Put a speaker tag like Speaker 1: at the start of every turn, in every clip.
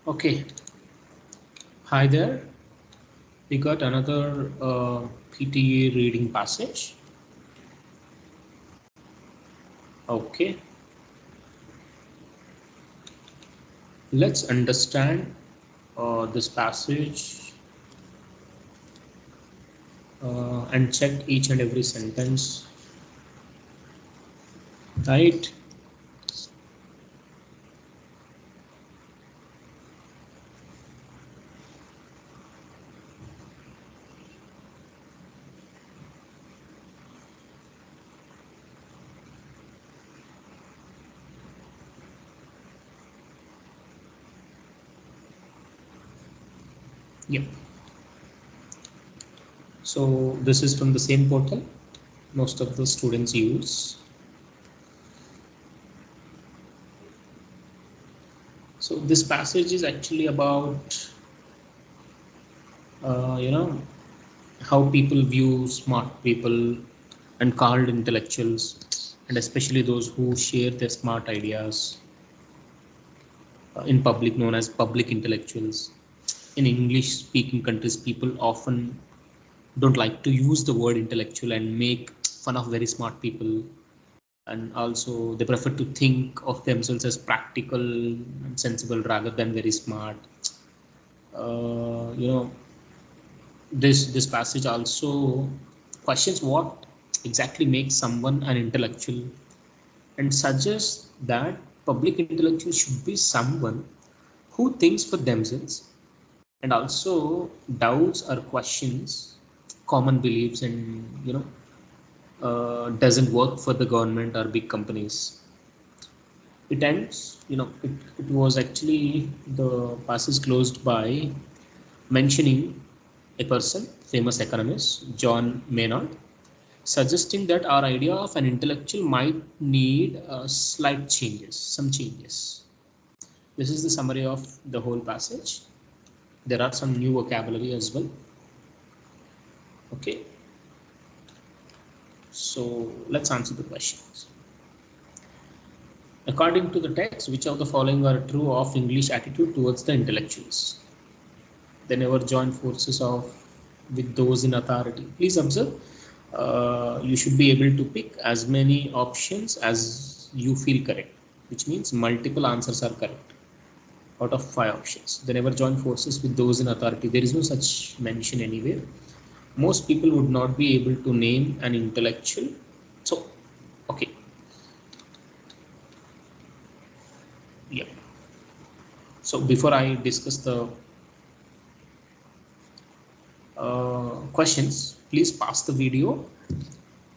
Speaker 1: Okay, hi there. We got another PTE reading passage. Okay, let's understand this passage and check each and every sentence. Right? Yep. So this is from the same portal most of the students use. So this passage is actually about you know how people view smart people and called intellectuals, and especially those who share their smart ideas in public, known as public intellectuals. In English speaking countries, people often don't like to use the word intellectual and make fun of very smart people, and also they prefer to think of themselves as practical and sensible rather than very smart. You know, this passage also questions what exactly makes someone an intellectual, and suggests that public intellectual should be someone who thinks for themselves and also doubts or questions common beliefs, and doesn't work for the government or big companies. It ends, it was actually the passage closed by mentioning a person, famous economist John Maynard, suggesting that our idea of an intellectual might need slight changes, some changes. This is the summary of the whole passage. There are some new vocabulary as well. Okay, so let's answer the questions. According to the text, which of the following are true of English attitude towards the intellectuals? They never join forces of with those in authority. Please observe, you should be able to pick as many options as you feel correct, which means multiple answers are correct out of 5 options. They never join forces with those in authority. There is no such mention anywhere. Most people would not be able to name an intellectual. So, okay, yeah. So before I discuss the questions, please pause the video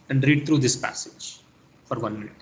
Speaker 1: and read through this passage for 1 minute.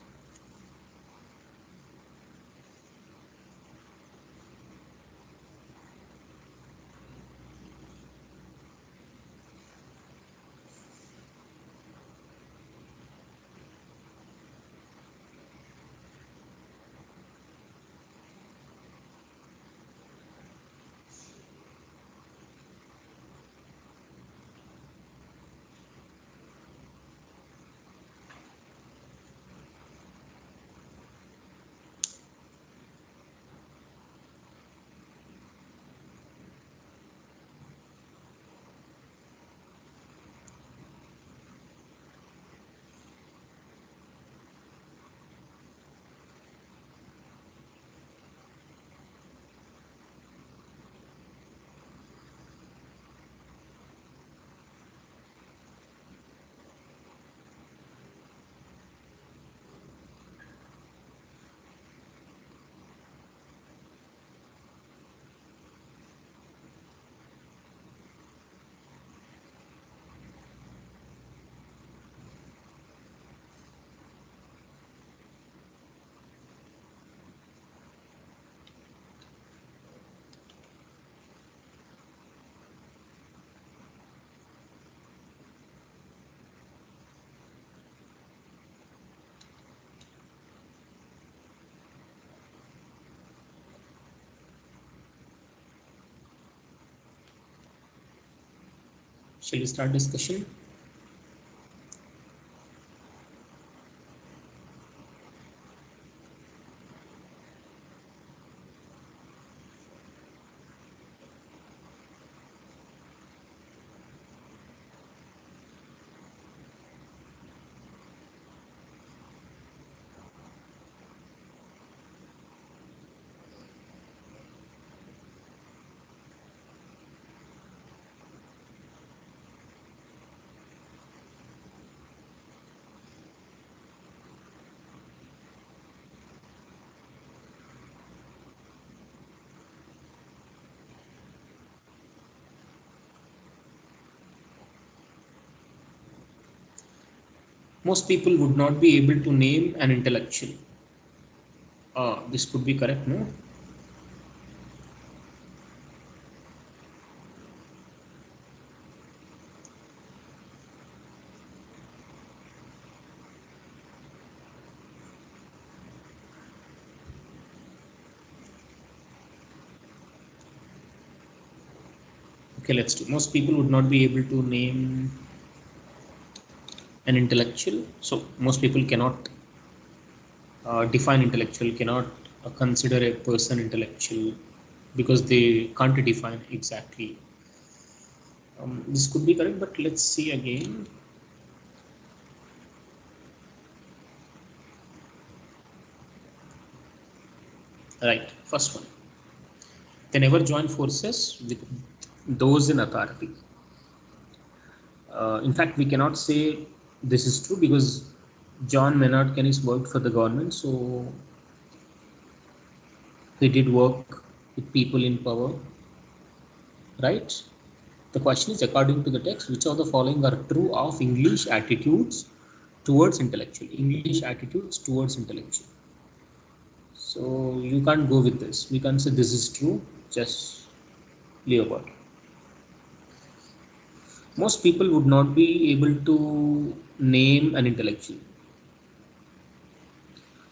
Speaker 1: Shall we start discussion? Most people would not be able to name an intellectual. This could be correct, no? Okay, let's do. Most people would not be able to name an intellectual. So most people cannot define intellectual, cannot consider a person intellectual because they can't define exactly. This could be correct, but let's see again. Right, first one. They never join forces with those in authority. In fact, we cannot say this is true because John Maynard Keynes worked for the government, so he did work with people in power, right? The question is, according to the text, which of the following are true of English attitudes towards intellectual? English attitudes towards intellectual. So you can't go with this. We can't say this is true. Just leave about it. Most people would not be able to name an intellectual.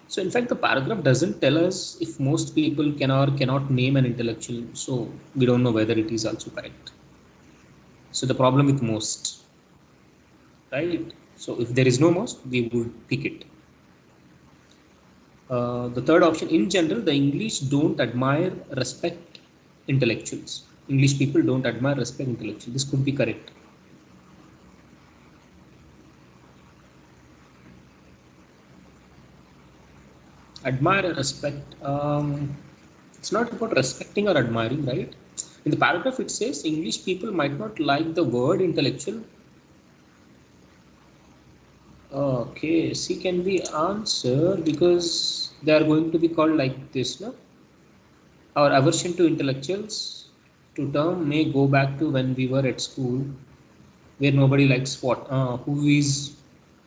Speaker 1: So in fact, the paragraph doesn't tell us if most people can or cannot name an intellectual. So we don't know whether it is also correct. So the problem with most, right? So if there is no most, we would pick it. The third option, in general, the English don't admire, respect intellectuals. English people don't admire, respect intellectuals. This could be correct. Admire, respect. It's not about respecting or admiring, right? In the paragraph, it says English people might not like the word intellectual. Okay, C can be answered because they are going to be called like this, no? Our aversion to intellectuals to term may go back to when we were at school, where nobody likes what, who is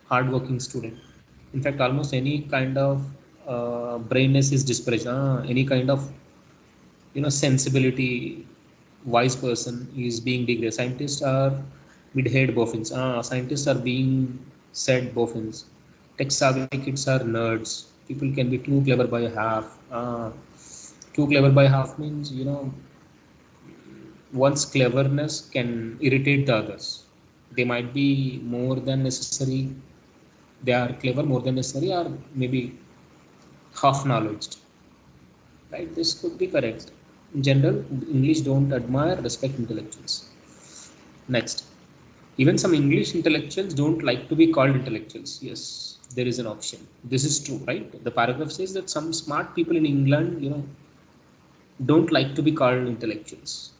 Speaker 1: hardworking student. In fact, almost any kind of brainness is disparaged. Any kind of sensibility, wise person is being degraded. Scientists are mid-head boffins. Scientists are being said boffins. Tech savvy kids are nerds. People can be too clever by half. Too clever by half means one's cleverness can irritate the others. They might be more than necessary. They are clever more than necessary, or maybe half knowledge. Right? This could be correct. In general, English don't admire, respect intellectuals. Next, even some English intellectuals don't like to be called intellectuals. Yes, there is an option. This is true, right? The paragraph says that some smart people in England, don't like to be called intellectuals.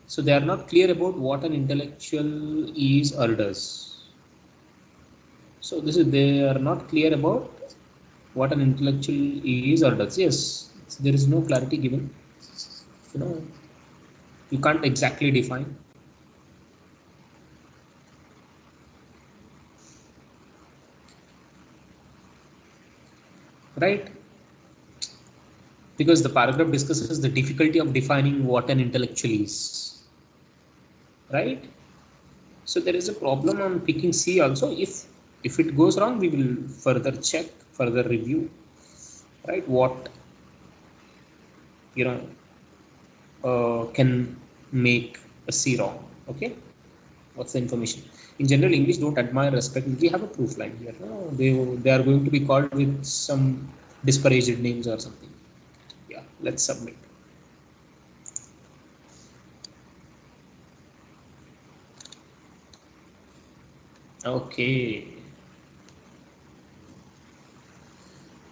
Speaker 1: So they are not clear about what an intellectual is or does. So this is they are not clear about what an intellectual is or does. Yes, there is no clarity given. You know, you can't exactly define, right? Because the paragraph discusses the difficulty of defining what an intellectual is, right? So there is a problem on picking C also. If it goes wrong, we will further check, further review, right? What you know can make a C wrong. Okay, what's the information? In general, English don't admire, respect. We have a proof line here. No, they are going to be called with some disparaged names or something. Yeah, let's submit. Okay,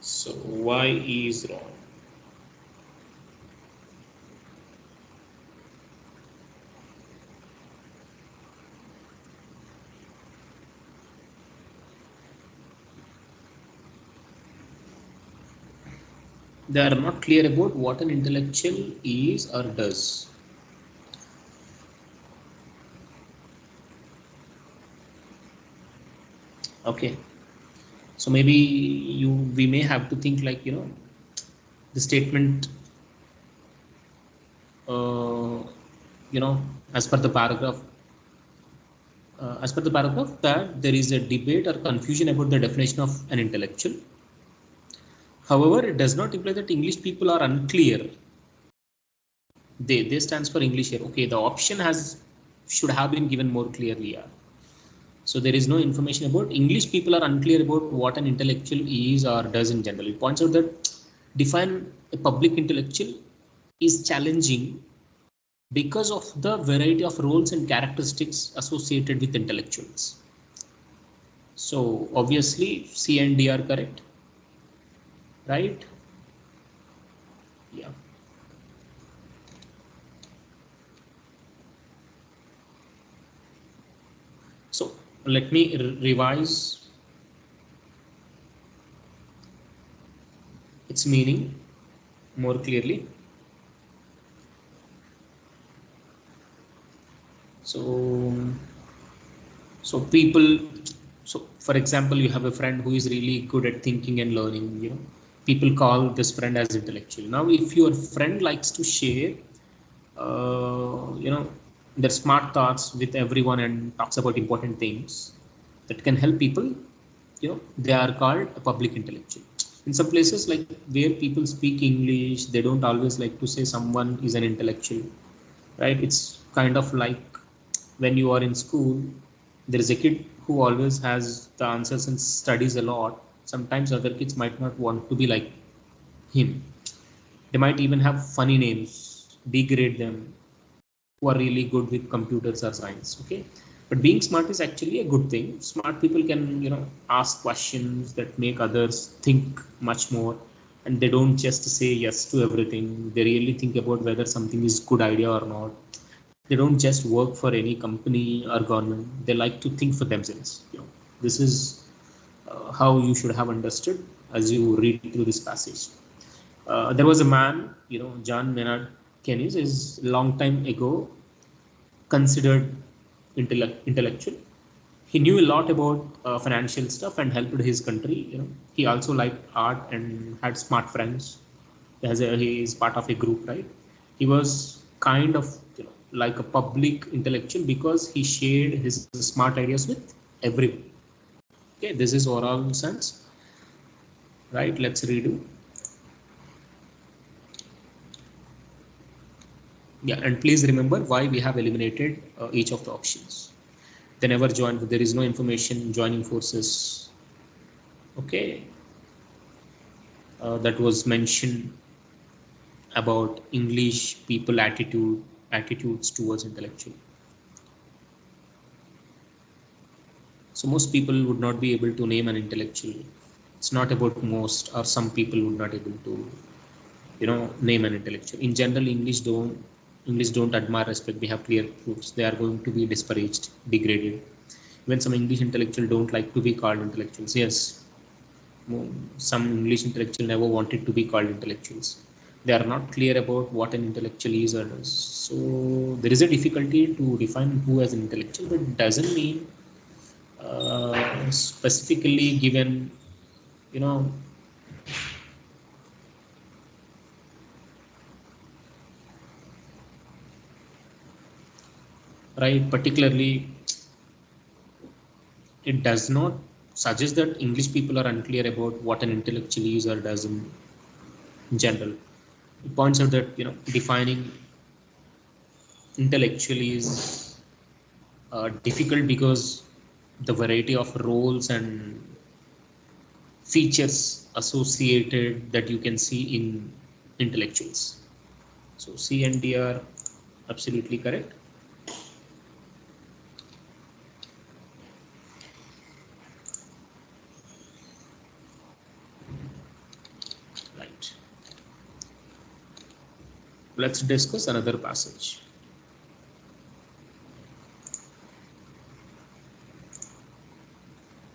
Speaker 1: so Y is wrong. They are not clear about what an intellectual is or does. Okay, so maybe we may have to think like, the statement, uh, you know as per the paragraph, that there is a debate or confusion about the definition of an intellectual. However, it does not imply that English people are unclear. They stands for English here. Okay, the option has should have been given more clearly. Yeah. So there is no information about English people are unclear about what an intellectual is or does in general. It points out that define a public intellectual is challenging because of the variety of roles and characteristics associated with intellectuals. So obviously C and D are correct, right? Yeah. So let me revise its meaning more clearly. So, people, so for example, you have a friend who is really good at thinking and learning, people call this friend as intellectual. Now if your friend likes to share their smart thoughts with everyone and talks about important things that can help people, they are called a public intellectual. In some places, like where people speak English, they don't always like to say someone is an intellectual, right? It's kind of like when you are in school, there is a kid who always has the answers and studies a lot. Sometimes other kids might not want to be like him. They might even have funny names, degrade them, who are really good with computers or science. Okay, but being smart is actually a good thing. Smart people can, ask questions that make others think much more, and they don't just say yes to everything. They really think about whether something is good idea or not. They don't just work for any company or government. They like to think for themselves. This is how you should have understood as you read through this passage. There was a man, John Maynard Keynes is long time ago considered intellectual. He knew a lot about financial stuff and helped his country. He also liked art and had smart friends. He is part of a group, right? He was kind of, like a public intellectual because he shared his smart ideas with everyone. Okay, this is overall sense, right? Let's redo. Yeah, and please remember why we have eliminated each of the options. They never join. There is no information joining forces. Okay, that was mentioned about English people attitudes towards intellectual. So most people would not be able to name an intellectual. It's not about most, or some people would not able to, name an intellectual. In general, English don't admire, respect. They have clear proofs. They are going to be disparaged, degraded. Even some English intellectual don't like to be called intellectuals. Yes, some English intellectual never wanted to be called intellectuals. They are not clear about what an intellectual is or does. So there is a difficulty to define who as an intellectual, but it doesn't mean specifically given, you know, right? Particularly, it does not suggest that English people are unclear about what an intellectual is or does in general. It points out that, defining intellectual is difficult because the variety of roles and features associated that you can see in intellectuals. So C and D are absolutely correct. Right. Let's discuss another passage.